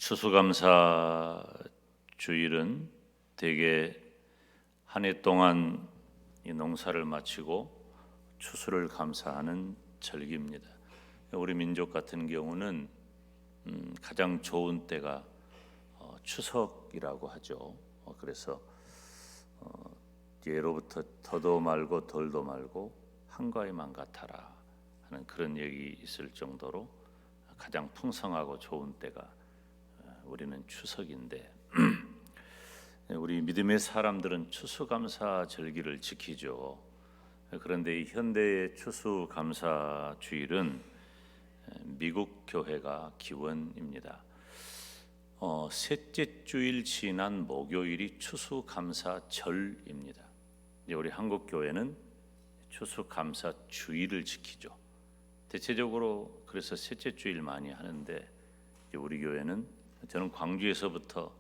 추수감사 주일은 대개 한 해 동안 이 농사를 마치고 추수를 감사하는 절기입니다. 우리 민족 같은 경우는 가장 좋은 때가 추석이라고 하죠. 그래서 예로부터 더도 말고 덜도 말고 한가위만 같아라 하는 그런 얘기 있을 정도로 가장 풍성하고 좋은 때가 우리는 추석인데 우리 믿음의 사람들은 추수감사 절기를 지키죠. 그런데 이 현대의 추수감사 주일은 미국 교회가 기원입니다. 셋째 주일 지난 목요일이 추수감사절입니다. 우리 한국 교회는 추수감사 주일을 지키죠. 대체적으로 그래서 셋째 주일 많이 하는데 우리 교회는 저는 광주에서부터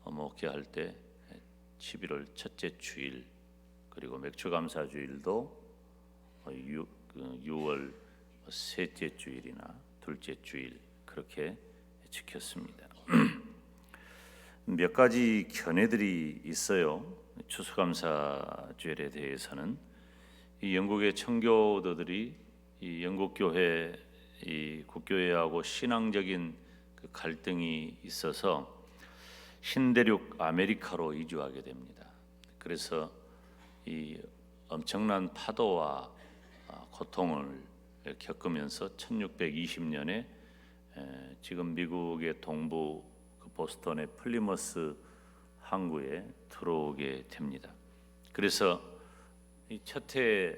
목회할 때 11월 첫째 주일 그리고 맥주감사 주일도 6월 셋째 주일이나 둘째 주일 그렇게 지켰습니다. 몇 가지 견해들이 있어요. 추수감사 주일에 대해서는 이 영국의 청교도들이 이 영국 교회 이 국교회하고 신앙적인 그 갈등이 있어서 신대륙 아메리카로 이주하게 됩니다. 그래서 이 엄청난 파도와 고통을 겪으면서 1620년에 지금 미국의 동부 보스턴의 플리머스 항구에 들어오게 됩니다. 그래서 이 첫해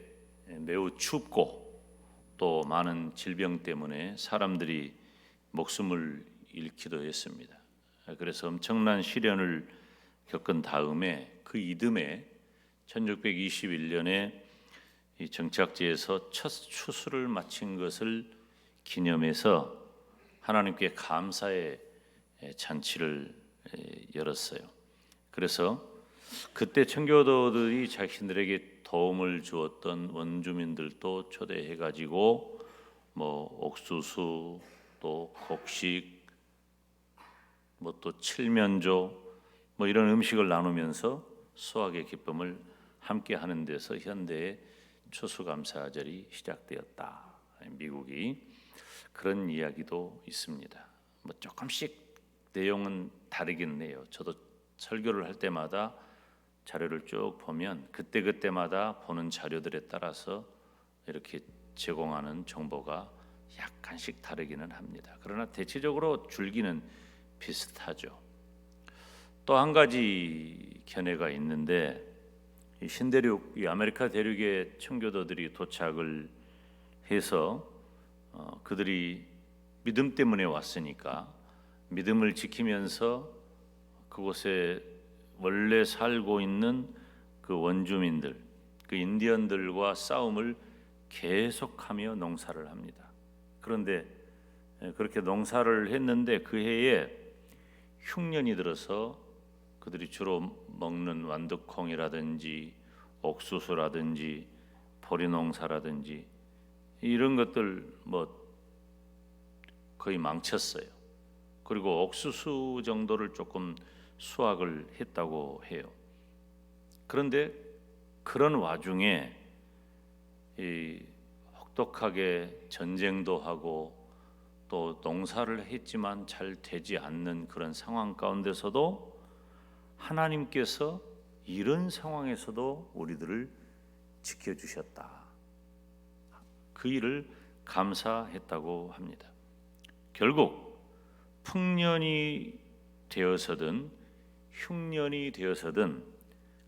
매우 춥고 또 많은 질병 때문에 사람들이 목숨을 잃기도 했습니다. 그래서 엄청난 시련을 겪은 다음에 그 이듬해 1621년에 이 정착지에서 첫 추수를 마친 것을 기념해서 하나님께 감사의 잔치를 열었어요. 그래서 그때 청교도들이 자신들에게 도움을 주었던 원주민들도 초대해 가지고 옥수수 또 곡식 또 칠면조 이런 음식을 나누면서 수확의 기쁨을 함께 하는 데서 현대의 추수감사절이 시작되었다. 미국이 그런 이야기도 있습니다. 조금씩 내용은 다르긴 해요. 저도 설교를 할 때마다 자료를 쭉 보면 그때마다 보는 자료들에 따라서 이렇게 제공하는 정보가 약간씩 다르기는 합니다. 그러나 대체적으로 줄기는 비슷하죠. 또 한 가지 견해가 있는데 이 신대륙, 이 아메리카 대륙의 청교도들이 도착을 해서 그들이 믿음 때문에 왔으니까 믿음을 지키면서 그곳에 원래 살고 있는 그 원주민들, 그 인디언들과 싸움을 계속하며 농사를 합니다. 그런데 그렇게 농사를 했는데 그 해에 흉년이 들어서 그들이 주로 먹는 완두콩이라든지 옥수수라든지 보리농사라든지 이런 것들 거의 망쳤어요. 그리고 옥수수 정도를 조금 수확을 했다고 해요. 그런데 그런 와중에 이 혹독하게 전쟁도 하고 또 농사를 했지만 잘 되지 않는 그런 상황 가운데서도 하나님께서 이런 상황에서도 우리들을 지켜주셨다. 그 일을 감사했다고 합니다. 결국 풍년이 되어서든 흉년이 되어서든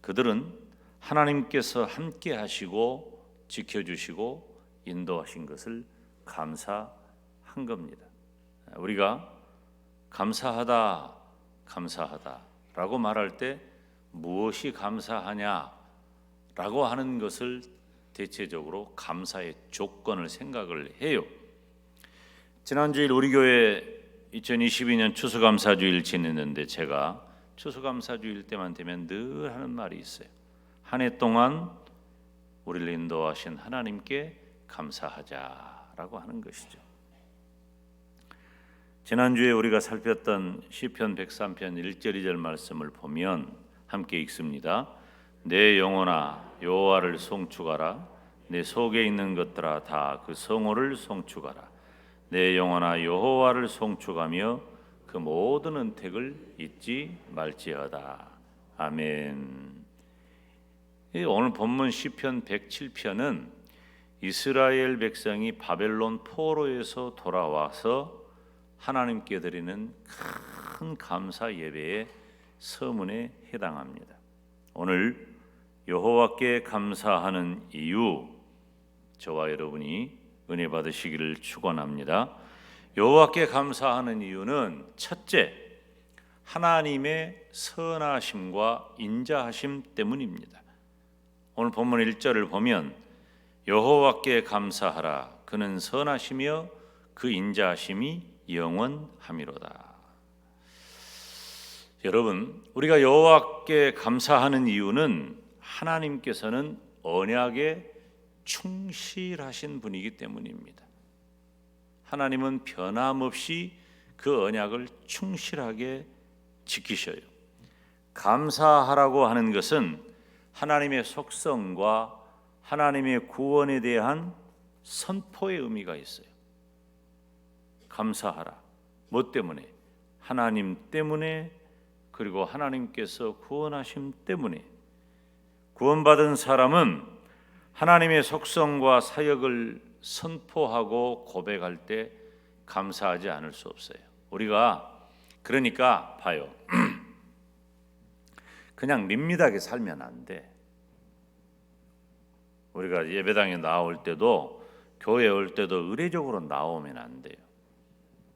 그들은 하나님께서 함께 하시고 지켜주시고 인도하신 것을 감사한 겁니다. 우리가 감사하다 라고 말할 때 무엇이 감사하냐라고 하는 것을 대체적으로 감사의 조건을 생각을 해요. 지난주일 우리 교회 2022년 추수감사주일 지냈는데 제가 추수감사주일 때만 되면 늘 하는 말이 있어요. 한 해 동안 우리를 인도하신 하나님께 감사하자라고 하는 것이죠. 지난주에 우리가 살폈던 시편 103편 1절 2절 말씀을 보면 함께 읽습니다. 내 영혼아 여호와를 송축하라. 내 속에 있는 것들아 다 그 성호를 송축하라. 내 영혼아 여호와를 송축하며 그 모든 은택을 잊지 말지어다. 아멘. 오늘 본문 시편 107편은 이스라엘 백성이 바벨론 포로에서 돌아와서 하나님께 드리는 큰 감사 예배의 서문에 해당합니다. 오늘 여호와께 감사하는 이유, 저와 여러분이 은혜 받으시기를 축원합니다. 여호와께 감사하는 이유는 첫째, 하나님의 선하심과 인자하심 때문입니다. 오늘 본문 1절을 보면 여호와께 감사하라. 그는 선하시며 그 인자하심이 영원함이로다. 여러분, 우리가 여호와께 감사하는 이유는 하나님께서는 언약에 충실하신 분이기 때문입니다. 하나님은 변함없이 그 언약을 충실하게 지키셔요. 감사하라고 하는 것은 하나님의 속성과 하나님의 구원에 대한 선포의 의미가 있어요. 감사하라. 뭐 때문에? 하나님 때문에, 그리고 하나님께서 구원하심 때문에. 구원받은 사람은 하나님의 속성과 사역을 선포하고 고백할 때 감사하지 않을 수 없어요. 우리가 그러니까 봐요. 그냥 밋밋하게 살면 안 돼. 우리가 예배당에 나올 때도, 교회에 올 때도 의례적으로 나오면 안 돼요.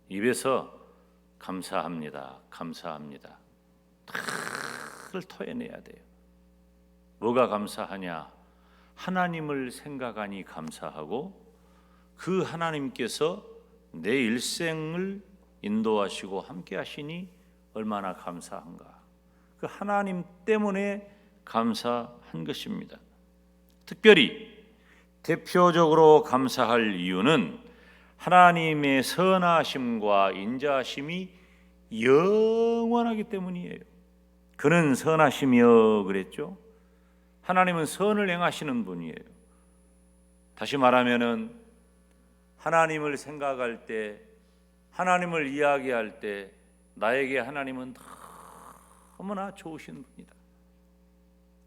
입에서 감사합니다, 감사합니다 탁을 토해내야 돼요. 뭐가 감사하냐? 하나님을 생각하니 감사하고, 그 하나님께서 내 일생을 인도하시고 함께 하시니 얼마나 감사한가. 그 하나님 때문에 감사한 것입니다. 특별히 대표적으로 감사할 이유는 하나님의 선하심과 인자하심이 영원하기 때문이에요. 그는 선하시며 그랬죠. 하나님은 선을 행하시는 분이에요. 다시 말하면은 하나님을 생각할 때, 하나님을 이야기할 때 나에게 하나님은 너무나 좋으신 분이다.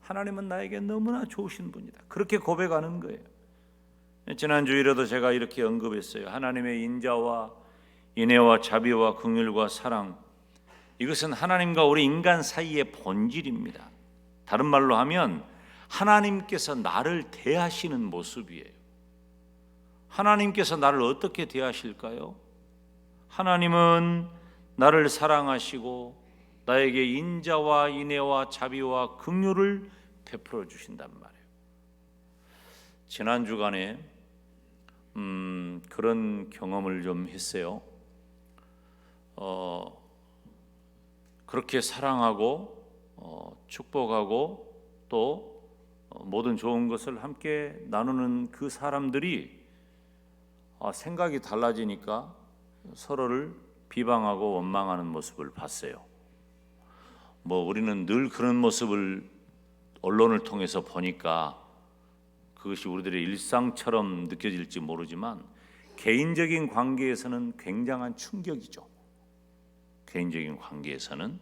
하나님은 나에게 너무나 좋으신 분이다. 그렇게 고백하는 거예요. 지난주일에도 제가 이렇게 언급했어요. 하나님의 인자와 인애와 자비와 긍휼과 사랑, 이것은 하나님과 우리 인간 사이의 본질입니다. 다른 말로 하면 하나님께서 나를 대하시는 모습이에요. 하나님께서 나를 어떻게 대하실까요? 하나님은 나를 사랑하시고 나에게 인자와 인애와 자비와 긍휼을 베풀어 주신단 말이에요. 지난 주간에 그런 경험을 좀 했어요. 그렇게 사랑하고 축복하고 또 모든 좋은 것을 함께 나누는 그 사람들이 생각이 달라지니까 서로를 비방하고 원망하는 모습을 봤어요. 우리는 늘 그런 모습을 언론을 통해서 보니까 그것이 우리들의 일상처럼 느껴질지 모르지만 개인적인 관계에서는 굉장한 충격이죠. 개인적인 관계에서는.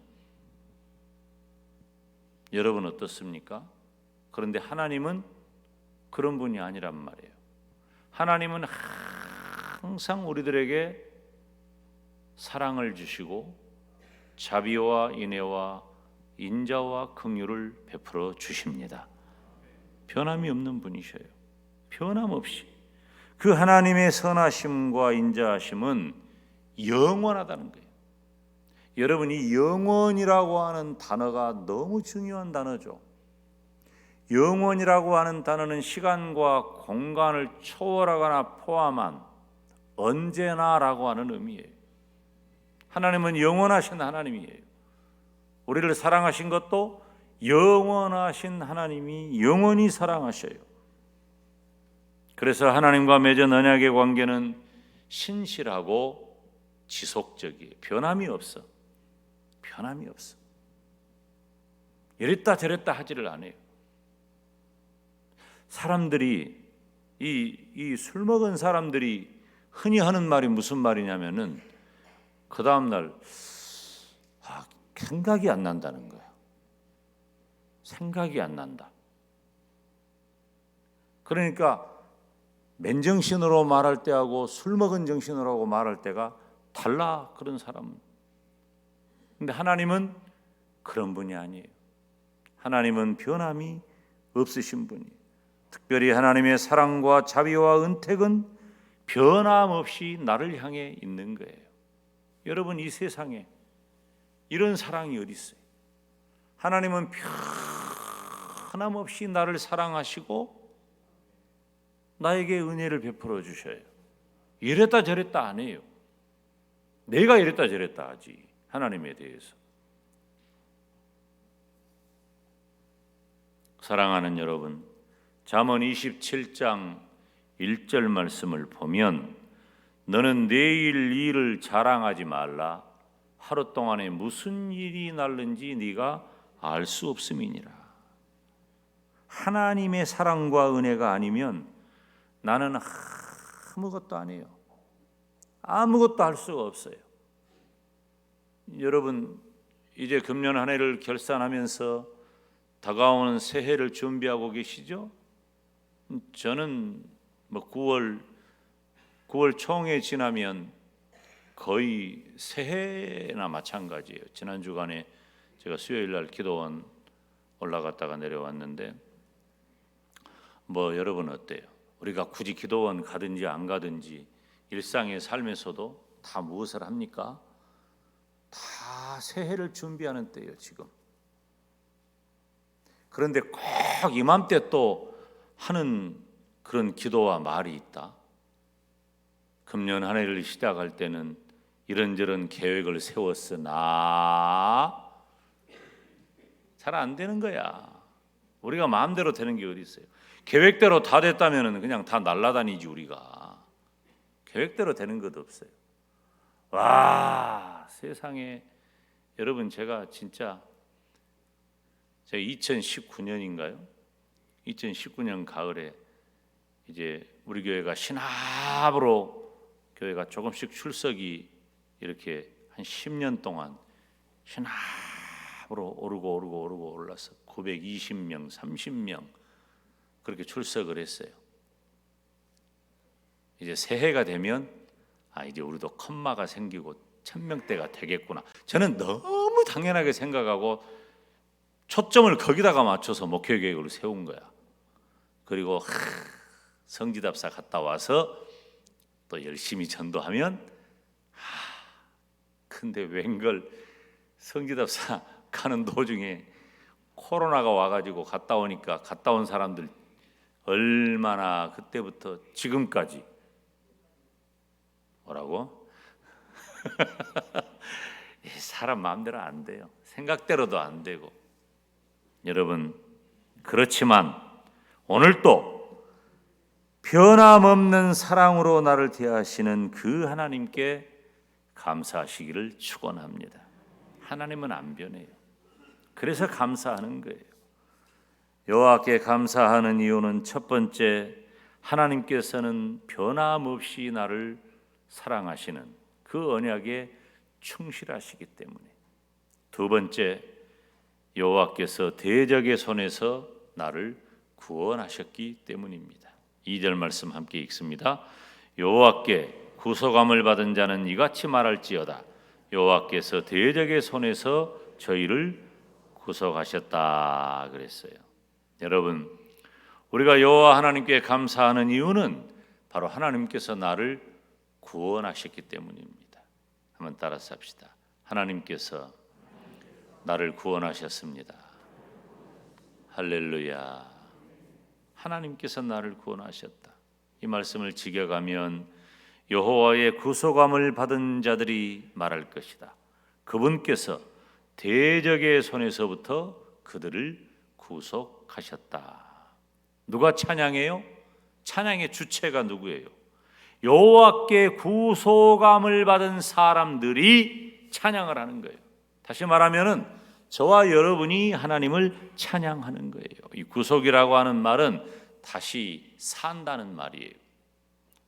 여러분 어떻습니까? 그런데 하나님은 그런 분이 아니란 말이에요. 하나님은 항상 우리들에게 사랑을 주시고 자비와 인애와 인자와 긍휼을 베풀어 주십니다. 변함이 없는 분이셔요. 변함없이. 그 하나님의 선하심과 인자하심은 영원하다는 거예요. 여러분, 이 영원이라고 하는 단어가 너무 중요한 단어죠. 영원이라고 하는 단어는 시간과 공간을 초월하거나 포함한 언제나라고 하는 의미예요. 하나님은 영원하신 하나님이에요. 우리를 사랑하신 것도 영원하신 하나님이 영원히 사랑하셔요. 그래서 하나님과 맺은 언약의 관계는 신실하고 지속적이에요. 변함이 없어. 변함이 없어. 이랬다 저랬다 하지를 않아요. 사람들이 이 술 먹은 사람들이 흔히 하는 말이 무슨 말이냐면은 그 다음 날 생각이 안 난다는 거예요. 생각이 안 난다. 그러니까 맨정신으로 말할 때하고 술 먹은 정신으로 말할 때가 달라, 그런 사람은. 근데 하나님은 그런 분이 아니에요. 하나님은 변함이 없으신 분이에요. 특별히 하나님의 사랑과 자비와 은택은 변함없이 나를 향해 있는 거예요. 여러분, 이 세상에 이런 사랑이 어디 있어요? 하나님은 변함없이 나를 사랑하시고 나에게 은혜를 베풀어 주셔요. 이랬다 저랬다 안 해요. 내가 이랬다 저랬다 하지, 하나님에 대해서. 사랑하는 여러분, 잠언 27장 1절 말씀을 보면 너는 내일 일을 자랑하지 말라. 하루 동안에 무슨 일이 날는지 네가 알 수 없음이니라. 하나님의 사랑과 은혜가 아니면 나는 아무것도 안 해요. 아무것도 할 수가 없어요. 여러분, 이제 금년 한 해를 결산하면서 다가오는 새해를 준비하고 계시죠? 저는 9월 총회 지나면 거의 새해나 마찬가지예요. 지난 주간에 제가 수요일 날 기도원 올라갔다가 내려왔는데 여러분 어때요? 우리가 굳이 기도원 가든지 안 가든지 일상의 삶에서도 다 무엇을 합니까? 다 새해를 준비하는 때예요, 지금. 그런데 꼭 이맘때 또 하는 그런 기도와 말이 있다. 금년 한 해를 시작할 때는 이런저런 계획을 세웠으나 잘 안 되는 거야. 우리가 마음대로 되는 게 어디 있어요? 계획대로 다 됐다면 그냥 다 날아다니지. 우리가 계획대로 되는 것 없어요. 와, 세상에. 여러분, 제가 2019년인가요? 2019년 가을에 이제 우리 교회가 신압으로 교회가 조금씩 출석이 이렇게 한 10년 동안 신압으로 오르고 올라서 920명, 30명 그렇게 출석을 했어요. 이제 새해가 되면 이제 우리도 컴마가 생기고 1000명대가 되겠구나. 저는 너무 당연하게 생각하고 초점을 거기다가 맞춰서 목회 계획을 세운 거야. 그리고 성지답사 갔다 와서 또 열심히 전도하면 근데 웬걸 성지답사 가는 도중에 코로나가 와가지고 갔다 오니까 갔다 온 사람들 얼마나 그때부터 지금까지 뭐라고? 사람 마음대로 안 돼요. 생각대로도 안 되고. 여러분, 그렇지만 오늘 또 변함없는 사랑으로 나를 대하시는 그 하나님께 감사하시기를 축원합니다. 하나님은 안 변해요. 그래서 감사하는 거예요. 여호와께 감사하는 이유는 첫 번째, 하나님께서는 변함없이 나를 사랑하시는 그 언약에 충실하시기 때문에. 두 번째, 여호와께서 대적의 손에서 나를 구원하셨기 때문입니다. 2절 말씀 함께 읽습니다. 여호와께 구속함을 받은 자는 이같이 말할지어다. 여호와께서 대적의 손에서 저희를 구속하셨다 그랬어요. 여러분, 우리가 여호와 하나님께 감사하는 이유는 바로 하나님께서 나를 구원하셨기 때문입니다. 한번 따라서 합시다. 하나님께서 나를 구원하셨습니다. 할렐루야. 하나님께서 나를 구원하셨다. 이 말씀을 지켜가면 여호와의 구속함을 받은 자들이 말할 것이다. 그분께서 대적의 손에서부터 그들을 구속하셨다. 누가 찬양해요? 찬양의 주체가 누구예요? 여호와께 구속함을 받은 사람들이 찬양을 하는 거예요. 다시 말하면은 저와 여러분이 하나님을 찬양하는 거예요. 이 구속이라고 하는 말은 다시 산다는 말이에요.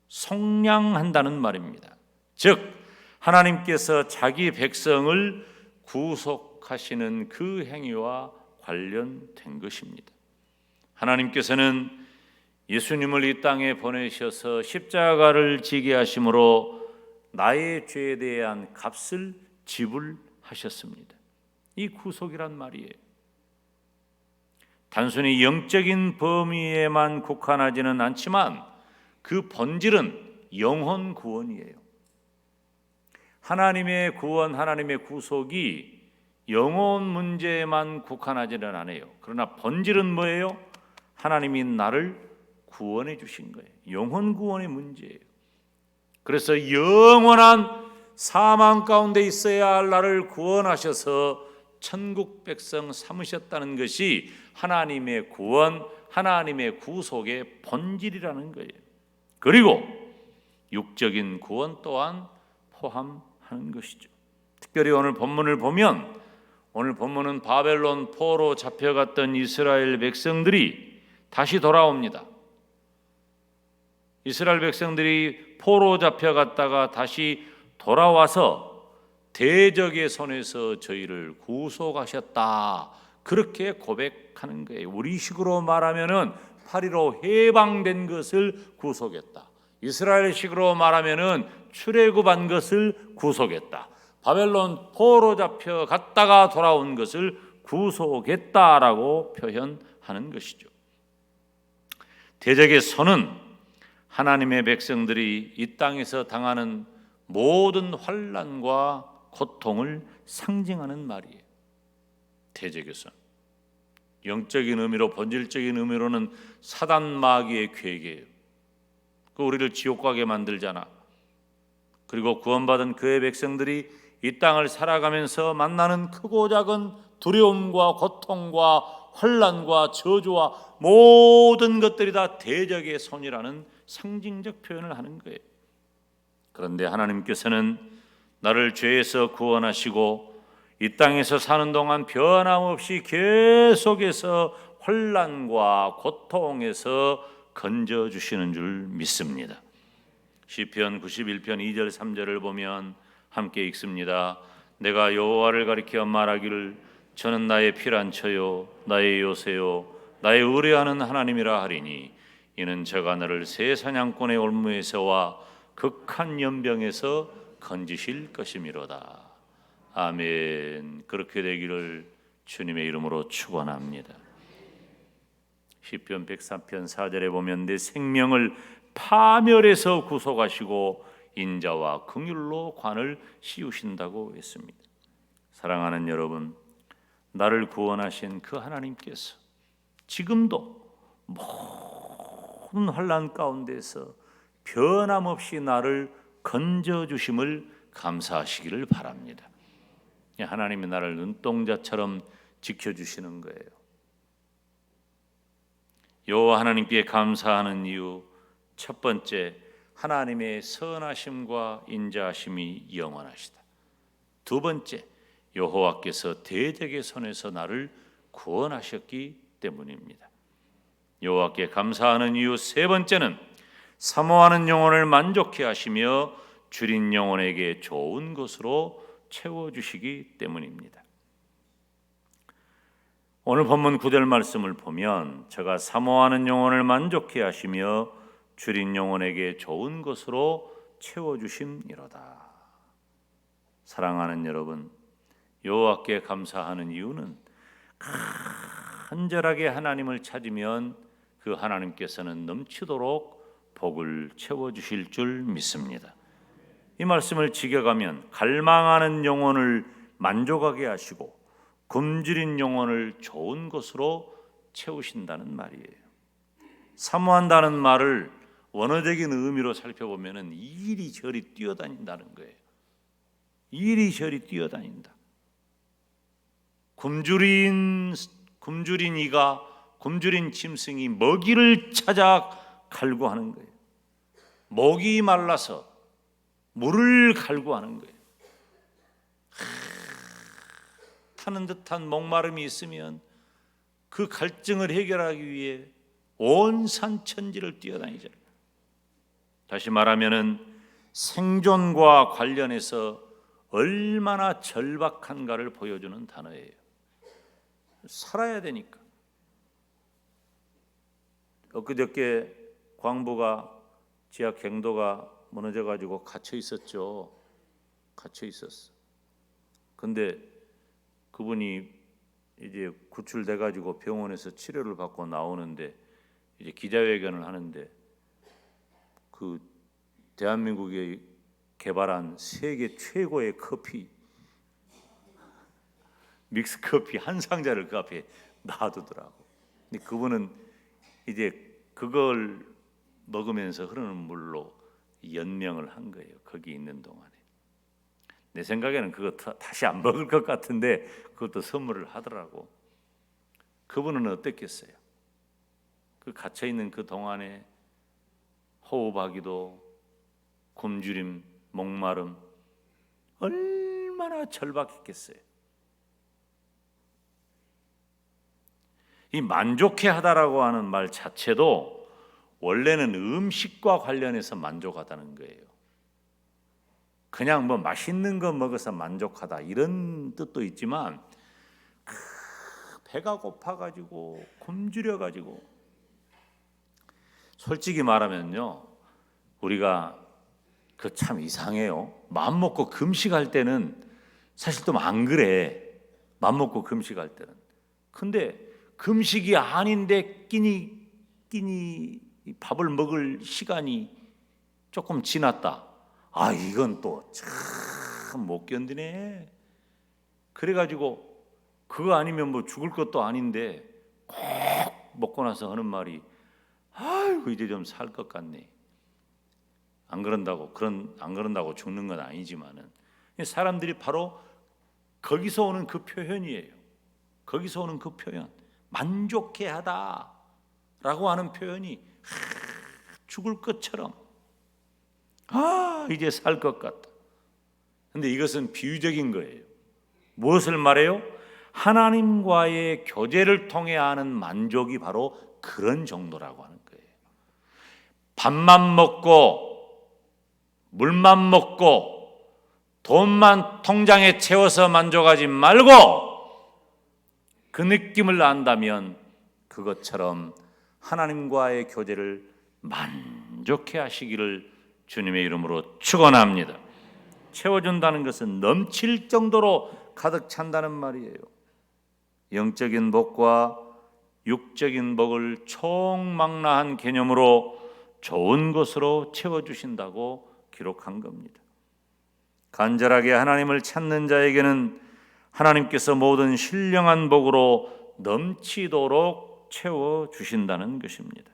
속량한다는 말입니다. 즉 하나님께서 자기 백성을 구속하시는 그 행위와 관련된 것입니다. 하나님께서는 예수님을 이 땅에 보내셔서 십자가를 지게 하심으로 나의 죄에 대한 값을 지불하셨습니다. 이 구속이란 말이에요. 단순히 영적인 범위에만 국한하지는 않지만 그 본질은 영혼 구원이에요. 하나님의 구원, 하나님의 구속이 영혼 문제에만 국한하지는 않아요. 그러나 본질은 뭐예요? 하나님이 나를 구원해 주신 거예요. 영혼 구원의 문제예요. 그래서 영원한 사망 가운데 있어야 할 나를 구원하셔서 천국 백성 삼으셨다는 것이 하나님의 구원, 하나님의 구속의 본질이라는 거예요. 그리고 육적인 구원 또한 포함하는 것이죠. 특별히 오늘 본문을 보면, 오늘 본문은 바벨론 포로 잡혀갔던 이스라엘 백성들이 다시 돌아옵니다. 이스라엘 백성들이 포로 잡혀갔다가 다시 돌아와서 대적의 손에서 저희를 구속하셨다, 그렇게 고백하는 거예요. 우리식으로 말하면은 8.15 해방된 것을 구속했다. 이스라엘식으로 말하면은 출애굽한 것을 구속했다. 바벨론 포로 잡혀갔다가 돌아온 것을 구속했다라고 표현하는 것이죠. 대적의 손은 하나님의 백성들이 이 땅에서 당하는 모든 환난과 고통을 상징하는 말이에요. 대적의 손. 영적인 의미로, 본질적인 의미로는 사단 마귀의 괴계예요. 그 우리를 지옥 가게 만들잖아. 그리고 구원받은 그의 백성들이 이 땅을 살아가면서 만나는 크고 작은 두려움과 고통과 환난과 저주와 모든 것들이 다 대적의 손이라는 상징적 표현을 하는 거예요. 그런데 하나님께서는 나를 죄에서 구원하시고 이 땅에서 사는 동안 변함없이 계속해서 환난과 고통에서 건져주시는 줄 믿습니다. 시편 91편 2절 3절을 보면 함께 읽습니다. 내가 여호와를 가리켜 말하기를 저는 나의 피란처요 나의 요새요 나의 의뢰하는 하나님이라 하리니 이는 저가 나를 새 사냥꾼의 올무에서와 극한 연병에서 건지실 것이미로다. 아멘. 그렇게 되기를 주님의 이름으로 축원합니다. 시편 103편 4절에 보면 내 생명을 파멸해서 구속하시고 인자와 긍휼로 관을 씌우신다고 했습니다. 사랑하는 여러분, 나를 구원하신 그 하나님께서 지금도 모든 환난 가운데서 변함없이 나를 건져주심을 감사하시기를 바랍니다. 하나님이 나를 눈동자처럼 지켜주시는 거예요. 여호와 하나님께 감사하는 이유, 첫 번째, 하나님의 선하심과 인자하심이 영원하시다. 두 번째, 여호와께서 대적의 손에서 나를 구원하셨기 때문입니다. 여호와께 감사하는 이유 세 번째는 사모하는 영혼을 만족해 하시며 줄인 영혼에게 좋은 것으로 채워주시기 때문입니다. 오늘 본문 9절 말씀을 보면 저가 사모하는 영혼을 만족해 하시며 줄인 영혼에게 좋은 것으로 채워주심이로다. 사랑하는 여러분, 여호와께 감사하는 이유는 간절하게 하나님을 찾으면 그 하나님께서는 넘치도록 복을 채워주실 줄 믿습니다. 이 말씀을 지켜가면 갈망하는 영혼을 만족하게 하시고 굶주린 영혼을 좋은 것으로 채우신다는 말이에요. 사모한다는 말을 원어적인 의미로 살펴보면 이리저리 뛰어다닌다는 거예요. 이리저리 뛰어다닌다. 굶주린 이가, 굶주린 짐승이 먹이를 찾아 갈구하는 거예요. 목이 말라서 물을 갈구하는 거예요. 타는 듯한 목마름이 있으면 그 갈증을 해결하기 위해 온 산천지를 뛰어다니잖아요. 다시 말하면은 생존과 관련해서 얼마나 절박한가를 보여주는 단어예요. 살아야 되니까. 엊그저께 광부가 지하 경도가 무너져 가지고 갇혀 있었죠. 갇혀 있었어. 근데 그분이 이제 구출돼 가지고 병원에서 치료를 받고 나오는데 이제 기자회견을 하는데 그 대한민국이 개발한 세계 최고의 커피 믹스 커피 한 상자를 그 앞에 놔두더라고. 근데 그분은 이제 그걸 먹으면서 흐르는 물로 연명을 한 거예요. 거기 있는 동안에. 내 생각에는 그거 다시 안 먹을 것 같은데 그것도 선물을 하더라고. 그분은 어땠겠어요? 그 갇혀 있는 그 동안에 호흡하기도 굶주림, 목마름 얼마나 절박했겠어요. 이 만족해하다라고 하는 말 자체도 원래는 음식과 관련해서 만족하다는 거예요. 그냥 뭐 맛있는 거 먹어서 만족하다 이런 뜻도 있지만 배가 고파가지고 굶주려가지고 솔직히 말하면요, 우리가 그 참 이상해요. 마음 먹고 금식할 때는 사실 좀 안 그래. 마음 먹고 금식할 때는. 근데 금식이 아닌데 끼니 밥을 먹을 시간이 조금 지났다. 아, 이건 또 참 못 견디네. 그래가지고 그거 아니면 뭐 죽을 것도 아닌데 꼭 먹고 나서 하는 말이 아이고 이제 좀 살 것 같네. 안 그런다고 죽는 건 아니지만은 사람들이 바로 거기서 오는 그 표현이에요. 거기서 오는 그 표현, 만족해하다라고 하는 표현이 죽을 것처럼 이제 살 것 같다. 근데 이것은 비유적인 거예요. 무엇을 말해요? 하나님과의 교제를 통해 하는 만족이 바로 그런 정도라고 하는 거예요. 밥만 먹고 물만 먹고 돈만 통장에 채워서 만족하지 말고 그 느낌을 안다면 그것처럼 하나님과의 교제를 만족해 하시기를 주님의 이름으로 축원합니다. 채워준다는 것은 넘칠 정도로 가득 찬다는 말이에요. 영적인 복과 육적인 복을 총망라한 개념으로 좋은 것으로 채워주신다고 기록한 겁니다. 간절하게 하나님을 찾는 자에게는 하나님께서 모든 신령한 복으로 넘치도록 채워주신다는 것입니다.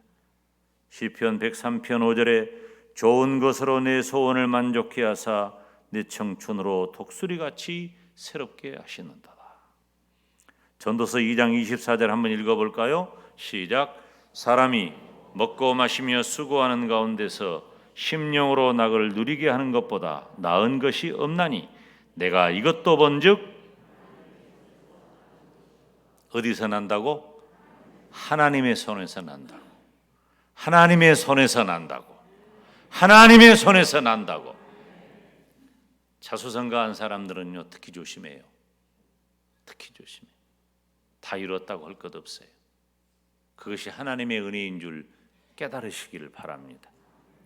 시편 103편 5절에 좋은 것으로 내 소원을 만족해 하사 내 청춘으로 독수리같이 새롭게 하시는도다. 전도서 2장 24절 한번 읽어볼까요? 시작. 사람이 먹고 마시며 수고하는 가운데서 심령으로 낙을 누리게 하는 것보다 나은 것이 없나니 내가 이것도 본즉 어디서 난다고? 하나님의 손에서 난다고. 하나님의 손에서 난다고. 하나님의 손에서 난다고. 자수성가한 사람들은요 특히 조심해요. 특히 조심해. 다 이뤘다고 할 것 없어요. 그것이 하나님의 은혜인 줄 깨달으시기를 바랍니다.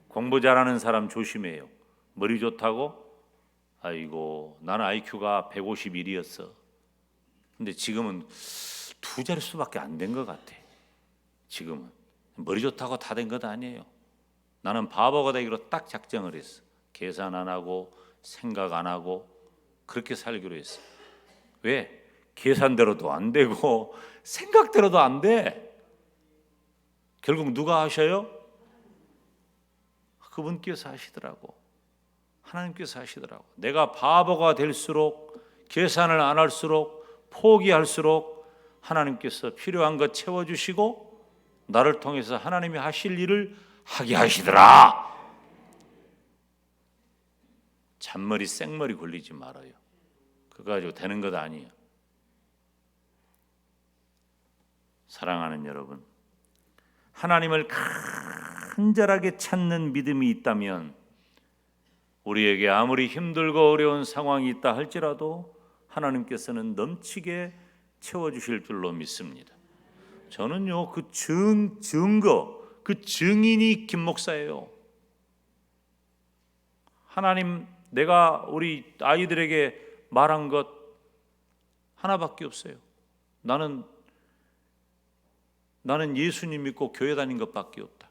공부 잘하는 사람 조심해요. 머리 좋다고? 아이고 나는 IQ가 151이었어. 근데 지금은 두 자릿수밖에 안 된 것 같아. 지금은 머리 좋다고 다 된 것 아니에요. 나는 바보가 되기로 딱 작정을 했어. 계산 안 하고 생각 안 하고 그렇게 살기로 했어. 왜? 계산대로도 안 되고 생각대로도 안 돼. 결국 누가 하셔요? 그분께서 하시더라고. 하나님께서 하시더라고. 내가 바보가 될수록 계산을 안 할수록 포기할수록 하나님께서 필요한 것 채워주시고 나를 통해서 하나님이 하실 일을 하게 하시더라. 잔머리 생머리 굴리지 말아요. 그거 가지고 되는 것 아니에요. 사랑하는 여러분, 하나님을 간절하게 찾는 믿음이 있다면 우리에게 아무리 힘들고 어려운 상황이 있다 할지라도 하나님께서는 넘치게 채워주실 줄로 믿습니다. 저는요, 그 증거, 그 증인이 김 목사예요. 하나님, 내가 우리 아이들에게 말한 것 하나밖에 없어요. 나는 예수님 믿고 교회 다닌 것밖에 없다.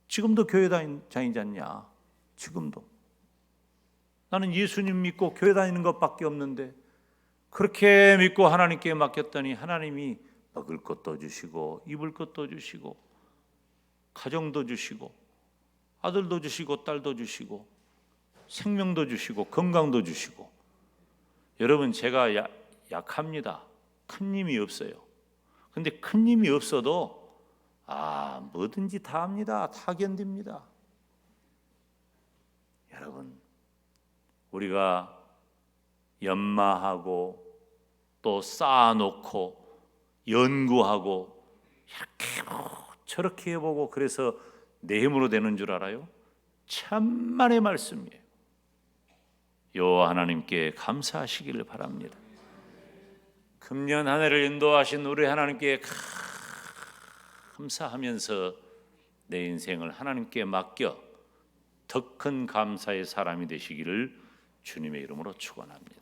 지금도 교회 다니지 않냐? 지금도. 나는 예수님 믿고 교회 다니는 것밖에 없는데 그렇게 믿고 하나님께 맡겼더니 하나님이 먹을 것도 주시고 입을 것도 주시고 가정도 주시고 아들도 주시고 딸도 주시고 생명도 주시고 건강도 주시고. 여러분, 제가 약합니다. 큰 힘이 없어요. 근데 큰 힘이 없어도 뭐든지 다 합니다. 다 견딥니다. 여러분, 우리가 연마하고 또 쌓아놓고 연구하고 이렇게 저렇게 해보고 그래서 내 힘으로 되는 줄 알아요? 천만의 말씀이에요. 여호와 하나님께 감사하시기를 바랍니다. 금년 한 해를 인도하신 우리 하나님께 감사하면서 내 인생을 하나님께 맡겨 더 큰 감사의 사람이 되시기를 주님의 이름으로 축원합니다.